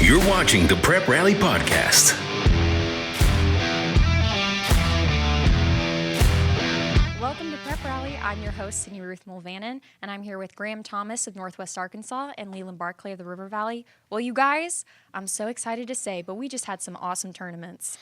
You're watching the Prep Rally Podcast. Welcome to Prep Rally. I'm your host, Sydney Ruth Mulvenon, and I'm here with Graham Thomas of Northwest Arkansas and Leland Barclay of the River Valley. Well, you guys, I'm so excited to say, but we just had some awesome tournaments.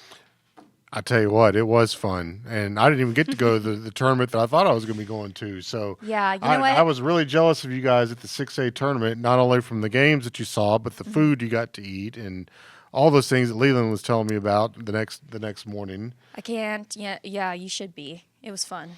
I tell you what, it was fun, and I didn't even get to go to the tournament that I thought I was going to be going to. So yeah, you know what? I was really jealous of you guys at the 6A tournament, not only from the games that you saw, but the food you got to eat and all those things that Leland was telling me about the next morning. I can't. Yeah, you should be. It was fun.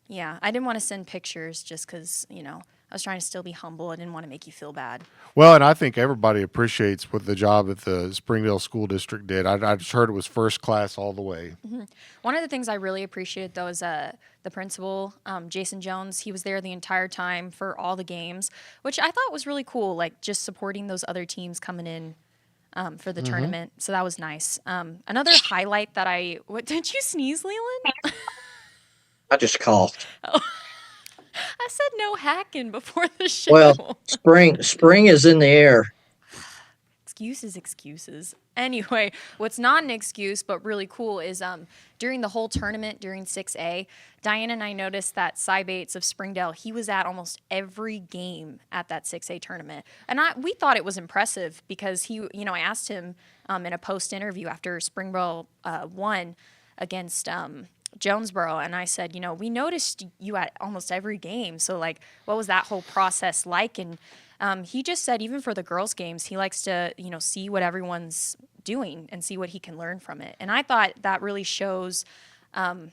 Yeah, I didn't want to send pictures just because, I was trying to still be humble. I didn't want to make you feel bad. Well, and I think everybody appreciates what the job that the Springdale School District did. I just heard it was first class all the way. Mm-hmm. One of the things I really appreciated, though, is the principal, Jason Jones. He was there the entire time for all the games, which I thought was really cool, like just supporting those other teams coming in for the tournament. So that was nice. Another highlight that what did you sneeze, Leland? I just coughed. Oh. I said no hacking before the show. Well, spring is in the air. Excuses. Anyway, what's not an excuse but really cool is during the whole tournament, during 6A, Diane and I noticed that Cy Bates of Springdale, he was at almost every game at that 6A tournament. And we thought it was impressive because I asked him in a post-interview after Springdale won against Jonesboro, and I said, we noticed you at almost every game. So, what was that whole process like? And he just said, even for the girls' games, he likes to, see what everyone's doing and see what he can learn from it. And I thought that really shows the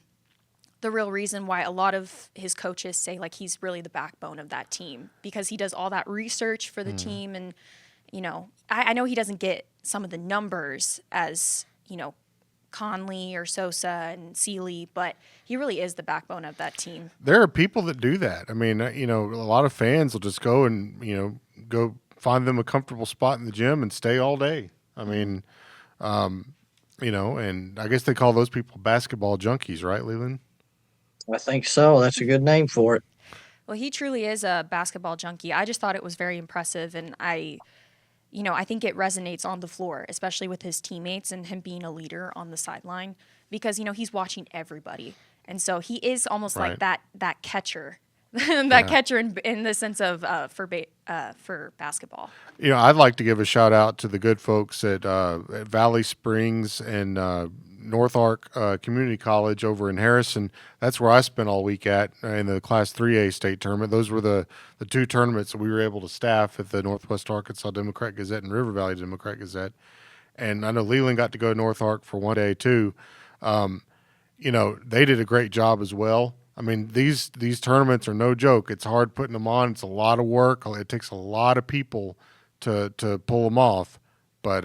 real reason why a lot of his coaches say, he's really the backbone of that team, because he does all that research for the team. And, I know he doesn't get some of the numbers as, Conley or Sosa and Seeley, but he really is the backbone of that team. There are people that do that. I mean, a lot of fans will just go and, go find them a comfortable spot in the gym and stay all day. I mean, and I guess they call those people basketball junkies, right, Leland? I think so. That's a good name for it. Well, he truly is a basketball junkie. I just thought it was very impressive, and I think it resonates on the floor, especially with his teammates and him being a leader on the sideline, because, he's watching everybody. And so he is almost like that catcher, catcher in the sense of for basketball. I'd like to give a shout out to the good folks at Valley Springs and North Ark Community College over in Harrison. That's where I spent all week at in the Class 3A state tournament. Those were the two tournaments that we were able to staff at the Northwest Arkansas Democrat-Gazette and River Valley Democrat-Gazette. And I know Leland got to go to North Ark for one day too. They did a great job as well. I mean, these tournaments are no joke. It's hard putting them on. It's a lot of work. It takes a lot of people to pull them off. But,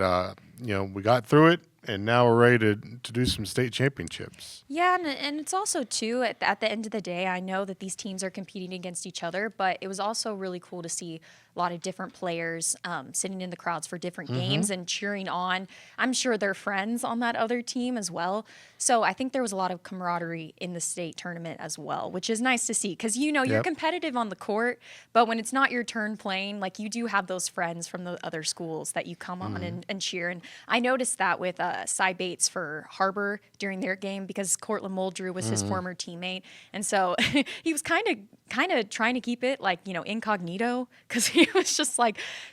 we got through it. And now we're ready to do some state championships. Yeah, and it's also, too, at the end of the day, I know that these teams are competing against each other, but it was also really cool to see a lot of different players sitting in the crowds for different games and cheering on. I'm sure they're friends on that other team as well. So I think there was a lot of camaraderie in the state tournament as well, which is nice to see because, you're competitive on the court, but when it's not your turn playing, you do have those friends from the other schools that you come on and cheer. And I noticed that with Cy Bates for Harbor during their game because Cortland Muldrew was his former teammate. And so he was kind of trying to keep it incognito because he was just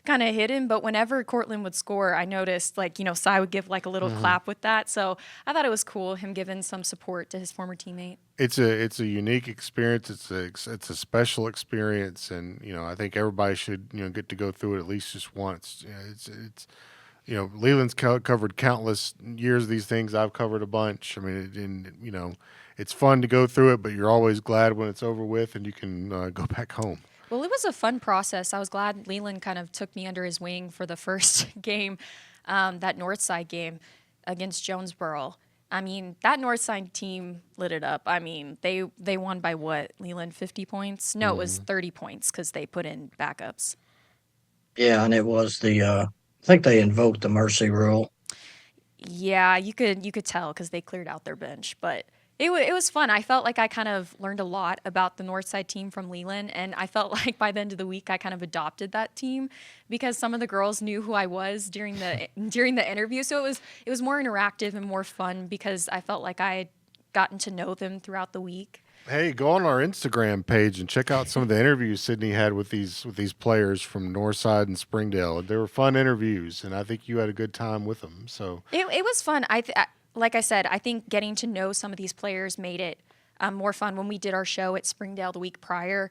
kind of hidden. But whenever Cortland would score, I noticed Cy would give a little clap with that. So I thought it was cool him giving some support to his former teammate. It's a unique experience. It's a special experience, and I think everybody should get to go through it at least just once. It's Leland's covered countless years of these things. I've covered a bunch. I mean, it's fun to go through it, but you're always glad when it's over with and you can go back home. Well, it was a fun process. I was glad Leland kind of took me under his wing for the first game, that Northside game against Jonesboro. I mean, that Northside team lit it up. I mean, they won by what, Leland, 50 points? No, it was 30 points because they put in backups. Yeah, and it was I think they invoked the mercy rule. Yeah, you could tell because they cleared out their bench, but It was fun. I felt like I kind of learned a lot about the Northside team from Leland, and I felt like by the end of the week I kind of adopted that team because some of the girls knew who I was during the interview. So it was more interactive and more fun because I felt like I had gotten to know them throughout the week. Hey, go on our Instagram page and check out some of the interviews Sydney had with these players from Northside and Springdale. They were fun interviews, and I think you had a good time with them. So It was fun. Like I said, I think getting to know some of these players made it more fun. When we did our show at Springdale the week prior,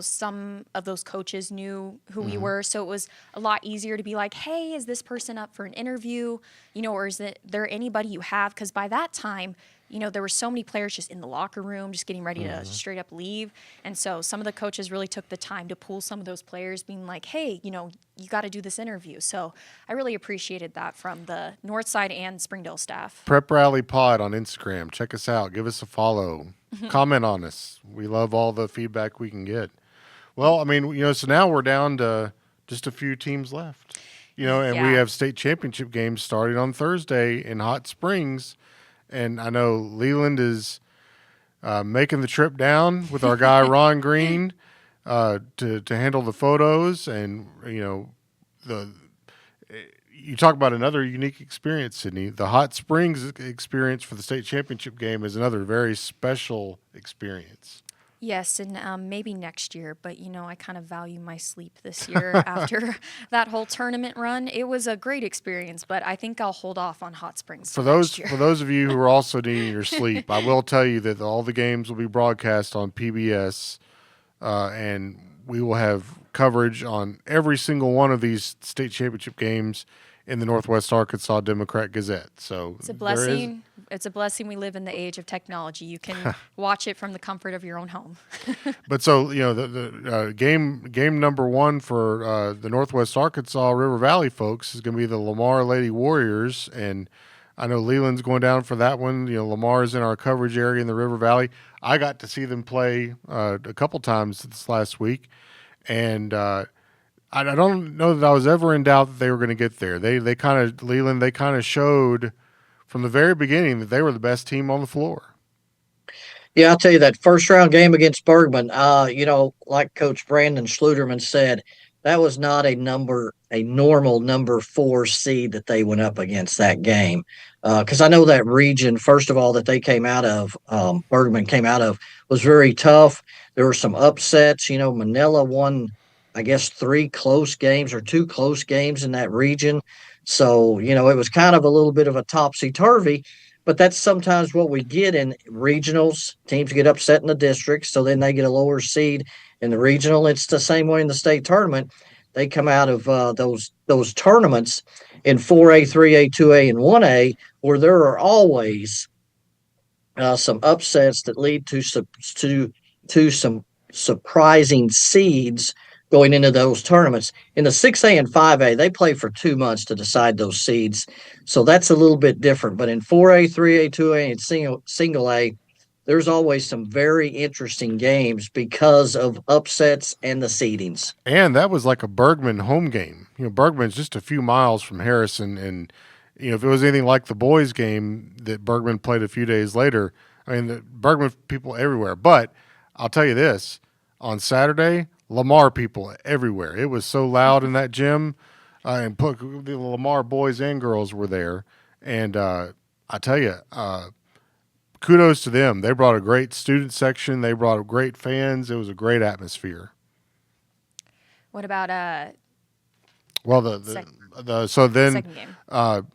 some of those coaches knew who we were, so it was a lot easier to be like, hey, is this person up for an interview? Or is there anybody you have? Because by that time, there were so many players just in the locker room, just getting ready to straight up leave. And so some of the coaches really took the time to pull some of those players, being like, hey, you got to do this interview. So I really appreciated that from the Northside and Springdale staff. Prep Rally Pod on Instagram. Check us out. Give us a follow. Comment on us. We love all the feedback we can get. Well, I mean, so now we're down to just a few teams left. And we have state championship games starting on Thursday in Hot Springs. And I know Leland is making the trip down with our guy Ron Green to handle the photos, and you talk about another unique experience, Sydney. The Hot Springs experience for the state championship game is another very special experience. Yes, and maybe next year, but I kind of value my sleep this year after that whole tournament run. It was a great experience, but I think I'll hold off on Hot Springs for next year. For those of you who are also needing your sleep, I will tell you that all the games will be broadcast on PBS, and we will have coverage on every single one of these state championship games in the Northwest Arkansas Democrat-Gazette. So it's a blessing. It's a blessing we live in the age of technology. You can watch it from the comfort of your own home. But so, the game number one for the Northwest Arkansas River Valley folks is going to be the Lamar Lady Warriors. And I know Leland's going down for that one. Lamar's in our coverage area in the River Valley. I got to see them play a couple times this last week. And I don't know that I was ever in doubt that they were going to get there. They kind of showed from the very beginning that they were the best team on the floor. Yeah, I'll tell you that first round game against Bergman, like Coach Brandon Schluterman said, that was not a normal number 4 seed that they went up against that game. Because I know that region, first of all, that they came out of, Bergman came out of, was very tough. There were some upsets. Manila won, I guess, 3 close games or 2 close games in that region. So, it was kind of a little bit of a topsy-turvy, but that's sometimes what we get in regionals. Teams get upset in the districts, so then they get a lower seed in the regional. It's the same way in the state tournament. They come out of those tournaments in 4A, 3A, 2A, and 1A, where there are always some upsets that lead to some surprising seeds going into those tournaments. In the 6A and 5A, they play for 2 months to decide those seeds. So that's a little bit different. But in 4A, 3A, 2A, and single A, there's always some very interesting games because of upsets and the seedings. And that was like a Bergman home game. Bergman's just a few miles from Harrison. And, if it was anything like the boys game that Bergman played a few days later, the Bergman people everywhere. But I'll tell you this, on Saturday, Lamar people everywhere. It was so loud in that gym, and the Lamar boys and girls were there. And I tell you, kudos to them. They brought a great student section. They brought great fans. It was a great atmosphere. What about second game?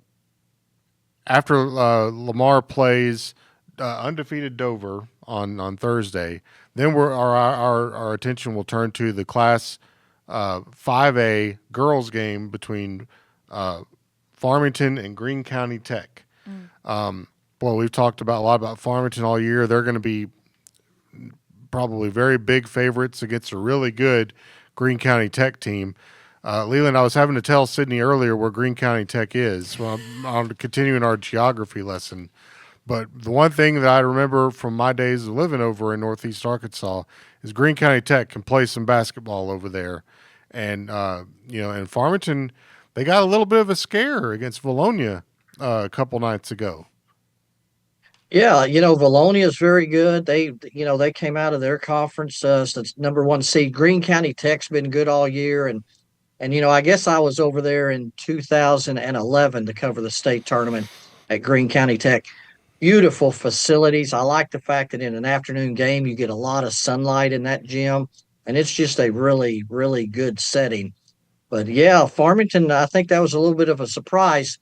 After Lamar plays undefeated Dover on Thursday, then our attention will turn to the Class 5A girls game between Farmington and Greene County Tech. We've talked a lot about Farmington all year. They're going to be probably very big favorites against a really good Greene County Tech team. Leland, I was having to tell Sydney earlier where Greene County Tech is. Well, I'm continuing our geography lesson. But the one thing that I remember from my days of living over in Northeast Arkansas is Greene County Tech can play some basketball over there. And, in Farmington, they got a little bit of a scare against Valonia a couple nights ago. Yeah, Valonia is very good. They came out of their conference so number one seed. Greene County Tech's been good all year, and I guess I was over there in 2011 to cover the state tournament at Greene County Tech. Beautiful facilities. I like the fact that in an afternoon game you get a lot of sunlight in that gym, and it's just a really, really good setting. But yeah, Farmington, I think that was a little bit of a surprise,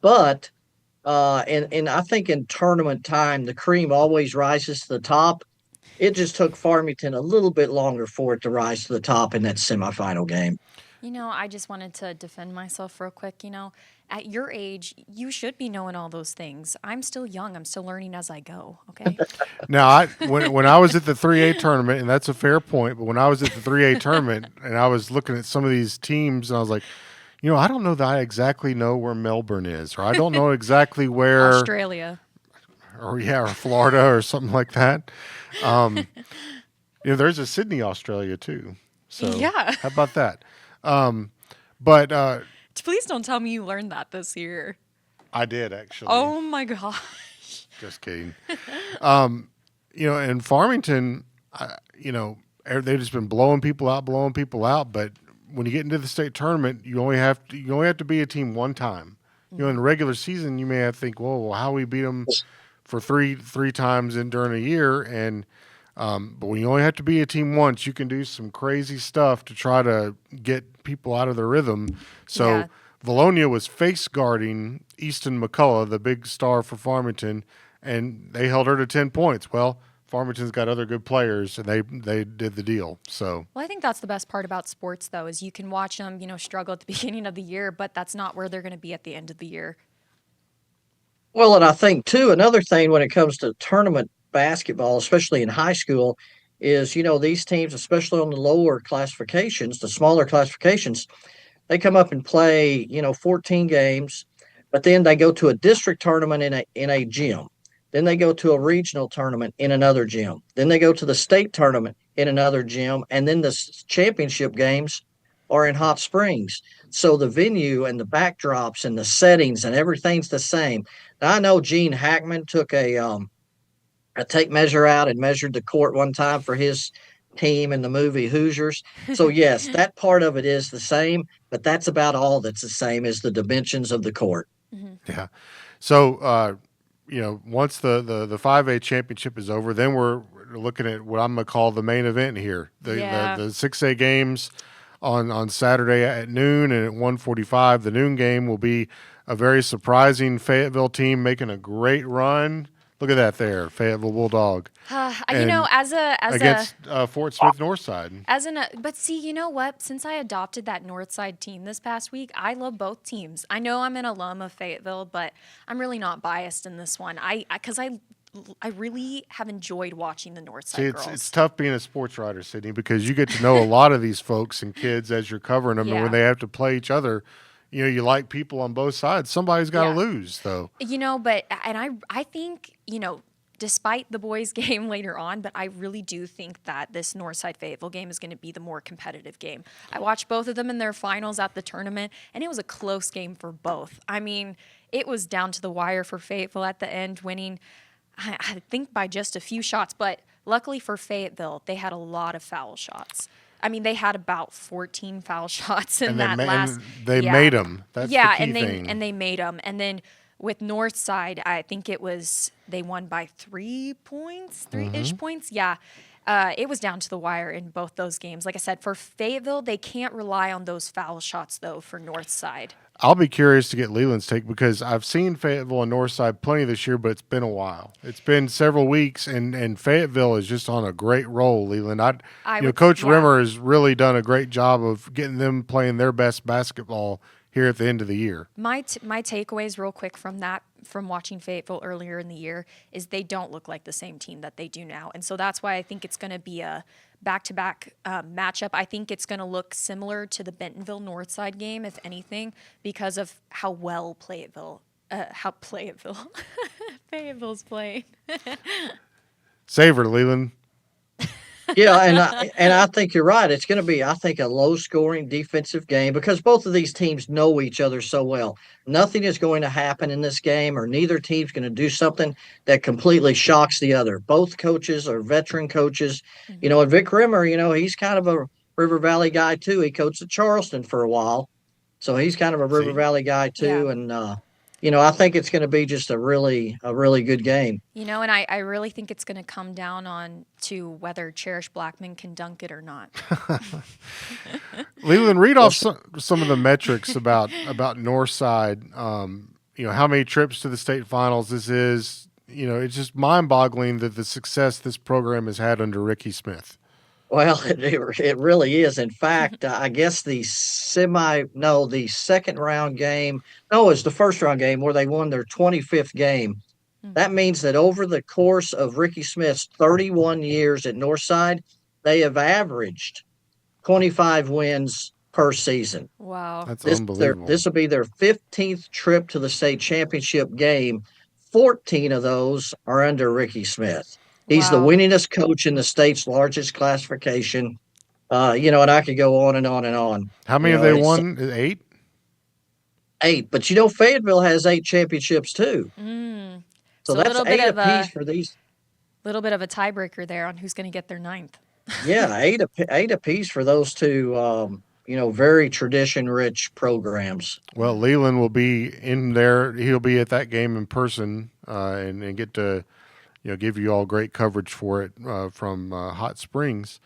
but and I think in tournament time, the cream always rises to the top. It just took Farmington a little bit longer for it to rise to the top in that semifinal game. I just wanted to defend myself real quick. At your age, you should be knowing all those things. I'm still young. I'm still learning as I go. Okay. Now, when I was at the 3A tournament, and that's a fair point, but when I was at the 3A tournament and I was looking at some of these teams, and I was like, I don't know that I exactly know where Melbourne is, or I don't know exactly where Australia. or Florida or something like that. There's a Sydney, Australia too. So Yeah. how about that? But Please don't tell me you learned that this year. I did actually. Oh my God. Just kidding. In Farmington, they've just been blowing people out. But when you get into the state tournament, you only have to be a team one time. In the regular season, you may have to think, well, how we beat them for three times during a year, and but when you only have to be a team once, you can do some crazy stuff to try to get people out of their rhythm. So Yeah. Valonia was face guarding Easton McCullough, the big star for Farmington, and they held her to 10 points. Well, Farmington's got other good players, and they did the deal. So, Well, I think that's the best part about sports, though, is you can watch them, struggle at the beginning of the year, but that's not where they're going to be at the end of the year. Well, and I think too, another thing when it comes to tournament basketball, especially in high school, is these teams, especially on the lower classifications, the smaller classifications, they come up and play 14 games, but then they go to a district tournament in a gym. Then they go to a regional tournament in another gym. Then they go to the state tournament in another gym, and then the championship games are in Hot Springs. So the venue and the backdrops and the settings and everything's the same. Now, I know Gene Hackman took a tape measure out and measured the court one time for his team in the movie Hoosiers. So yes, that part of it is the same, but that's about all that's the same is the dimensions of the court. yeah. So, once the 5A championship is over, then we're looking at what I'm going to call the main event here. The 6A games on Saturday at noon, and at 1:45, the noon game will be a very surprising Fayetteville team making a great run. Look at that there, Fayetteville Bulldog. As Against Fort Smith Northside. But see, you know what? Since I adopted that Northside team this past week, I love both teams. I know I'm an alum of Fayetteville, but I'm really not biased in this one. Because I really have enjoyed watching the Northside girls. It's tough being a sports writer, Sydney, because you get to know a lot of these folks and kids as you're covering them, and when they have to play each other, you like people on both sides. Somebody's got to lose, though. I think, despite the boys' game later on, but I really do think that this Northside Fayetteville game is going to be the more competitive game. I watched both of them in their finals at the tournament, and it was a close game for both. I mean, it was down to the wire for Fayetteville at the end, winning, I think, by just a few shots. But luckily for Fayetteville, they had a lot of foul shots. I mean, they had about 14 foul shots in that last. They made them. That's the key thing. And they made them. And then with Northside, I think they won by 3 points, 3-ish points. Yeah. It was down to the wire in both those games. Like I said, for Fayetteville, they can't rely on those foul shots, though, for Northside. I'll be curious to get Leland's take because I've seen Fayetteville and Northside plenty this year, but it's been a while. It's been several weeks, and Fayetteville is just on a great roll, Leland. Coach Rimmer has really done a great job of getting them playing their best basketball here at the end of the year. My takeaways real quick from watching Fayetteville earlier in the year is they don't look like the same team that they do now. And so that's why I think it's going to be a back-to-back matchup. I think it's going to look similar to the Bentonville Northside game, if anything, because of how well Fayetteville's playing. Save her, Leland. Yeah, and I think you're right. It's going to be, I think, a low-scoring defensive game because both of these teams know each other so well. Nothing is going to happen in this game, or neither team's going to do something that completely shocks the other. Both coaches are veteran coaches, Mhm. and Vic Rimmer, he's kind of a River Valley guy too. He coached at Charleston for a while, so he's kind of a River See, Valley guy Yeah. too. And I think it's going to be just a really good game. And I really think it's going to come down on to whether Cherish Blackman can dunk it or not. Leland, read Well, off some of the metrics about Northside. How many trips to the state finals this is. It's just mind-boggling that the success this program has had under Ricky Smith. Well, it really is. In fact, I guess the second round game, no, it's the first round game where they won their 25th game. That means that over the course of Ricky Smith's 31 years at Northside, they have averaged 25 wins per season. Wow. That's This unbelievable. this will be their 15th trip to the state championship game. 14 of those are under Ricky Smith. He's the Wow. winningest coach in the state's largest classification. And I could go on and on and on. How many You have know, they it's won? 8? 8, but Fayetteville has 8 championships too. Mm. So So a that's little bit 8 of apiece a for these. tiebreaker there on who's going to get their ninth. Yeah, 8 apiece for those two. Very tradition-rich programs. Well, Leland will be in there. He'll be at that game in person and get to give you all great coverage for it from Hot Springs.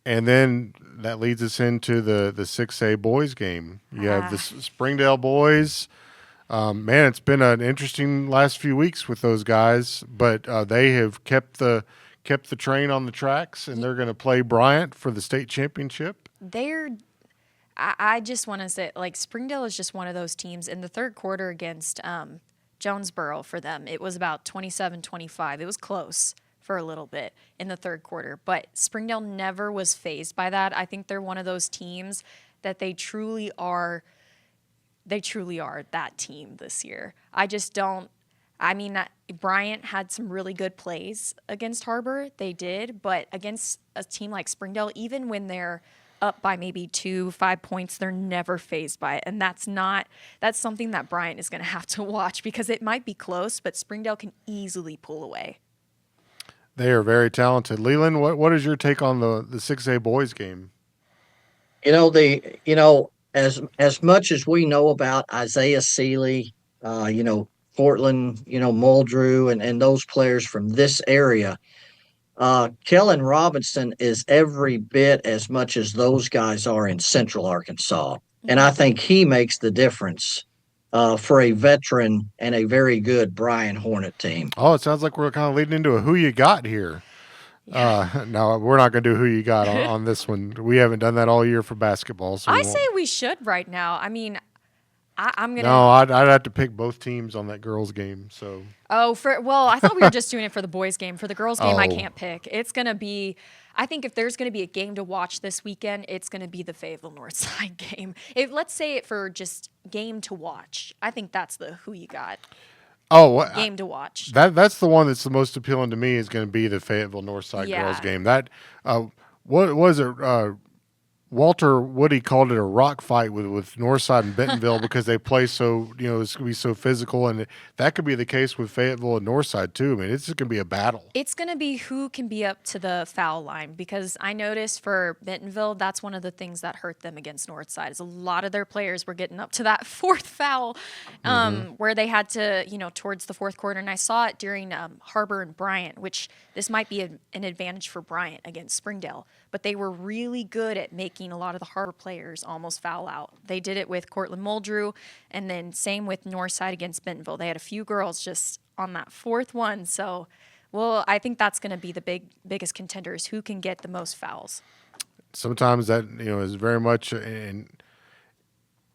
And then that leads us into the 6A boys game. You have the Springdale boys. Man, it's been an interesting last few weeks with those guys, but they have kept the train on the tracks, and they're going to play Bryant for the state championship. I just want to say, like, Springdale is just one of those teams. In the third quarter against Jonesboro for them, it was about 27-25. It was close for a little bit in the third quarter, but Springdale never was fazed by that. I think they're one of those teams that they truly are that team this year. I just don't. I mean, Bryant had some really good plays against Harbor. They did, but against a team like Springdale, even when they're up by maybe 5 points, they're never fazed by it. And that's something that Bryant is going to have to watch because it might be close, but Springdale can easily pull away. They are very talented. Leland, what is your take on the 6A boys game? As much as we know about Isaiah Seeley, Portland, Muldrew and those players from this area, Kellen Robinson is every bit as much as those guys are in Central Arkansas. And I think he makes the difference for a veteran and a very good Brian Hornet team. Oh, it sounds like we're kind of leading into a who you got here. No, we're not going to do who you got on this one. We haven't done that all year for basketball. So I say we should right now. I mean, I'm going to. No, I'd have to pick both teams on that girls' game. So. Oh, I thought we were just doing it for the boys' game. For the girls' game, I Oh. can't pick. It's going to be. I think if there's going to be a game to watch this weekend, it's going to be the Fayetteville Northside game. Let's say it for just game to watch. I think that's the who you got Oh, game to watch. that's the one that's the most appealing to me is going to be the Fayetteville Northside Yeah. girls game. That what was it? Walter Woody called it a rock fight with Northside and Bentonville because they play so, it's going to be so physical. And that could be the case with Fayetteville and Northside, too. I mean, it's going to be a battle. It's going to be who can be up to the foul line because I noticed for Bentonville, that's one of the things that hurt them against Northside is a lot of their players were getting up to that fourth foul where they had to, towards the fourth quarter. And I saw it during Harbor and Bryant, which this might be an advantage for Bryant against Springdale. But they were really good at making a lot of the Harbor players almost foul out. They did it with Cortland Muldrew, and then same with Northside against Bentonville. They had a few girls just on that fourth one. So, I think that's going to be the biggest contenders. Who can get the most fouls? Sometimes that, is very much in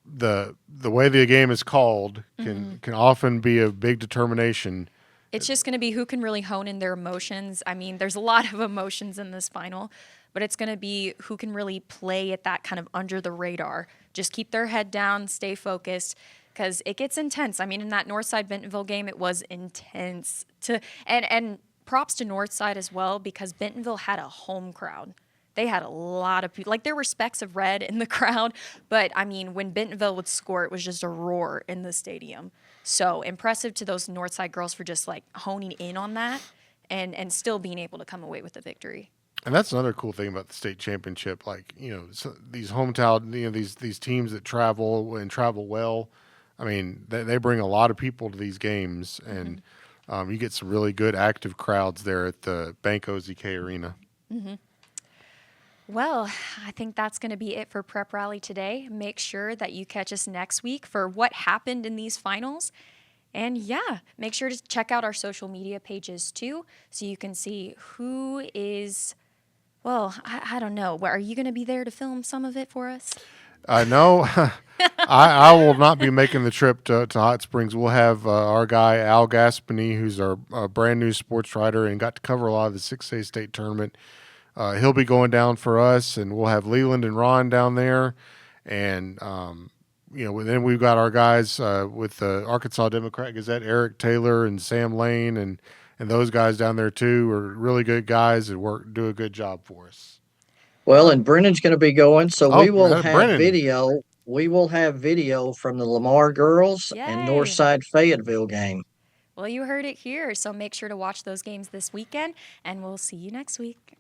the way the game is called can often be a big determination. It's just going to be who can really hone in their emotions. I mean, there's a lot of emotions in this final, but it's going to be who can really play at that kind of under the radar. Just keep their head down, stay focused, because it gets intense. I mean, in that Northside Bentonville game, it was intense. And props to Northside as well, because Bentonville had a home crowd. They had a lot of people. Like, there were specks of red in the crowd, but I mean, when Bentonville would score, it was just a roar in the stadium. So impressive to those Northside girls for just like honing in on that and still being able to come away with the victory. And that's another cool thing about the state championship. Like, these hometown, these teams that travel and travel well. I mean, they bring a lot of people to these games, and you get some really good active crowds there at the Banco ZK Arena. Well, I think that's going to be it for Prep Rally today. Make sure that you catch us next week for what happened in these finals. And yeah, make sure to check out our social media pages too, so you can see who is, well, I don't know. Are you going to be there to film some of it for us? No, I will not be making the trip to Hot Springs. We'll have our guy, Al Gaspeny, who's our brand new sports writer and got to cover a lot of the 6A state tournament. He'll be going down for us, and we'll have Leland and Ron down there. And, then we've got our guys with the Arkansas Democrat-Gazette, Eric Taylor and Sam Lane, and those guys down there too are really good guys that do a good job for us. Well, and Brennan's going to be going, so we will have Brennan. video. We will have video from the Lamar girls and Yay. Northside Fayetteville game. Well, you heard it here, so make sure to watch those games this weekend, and we'll see you next week.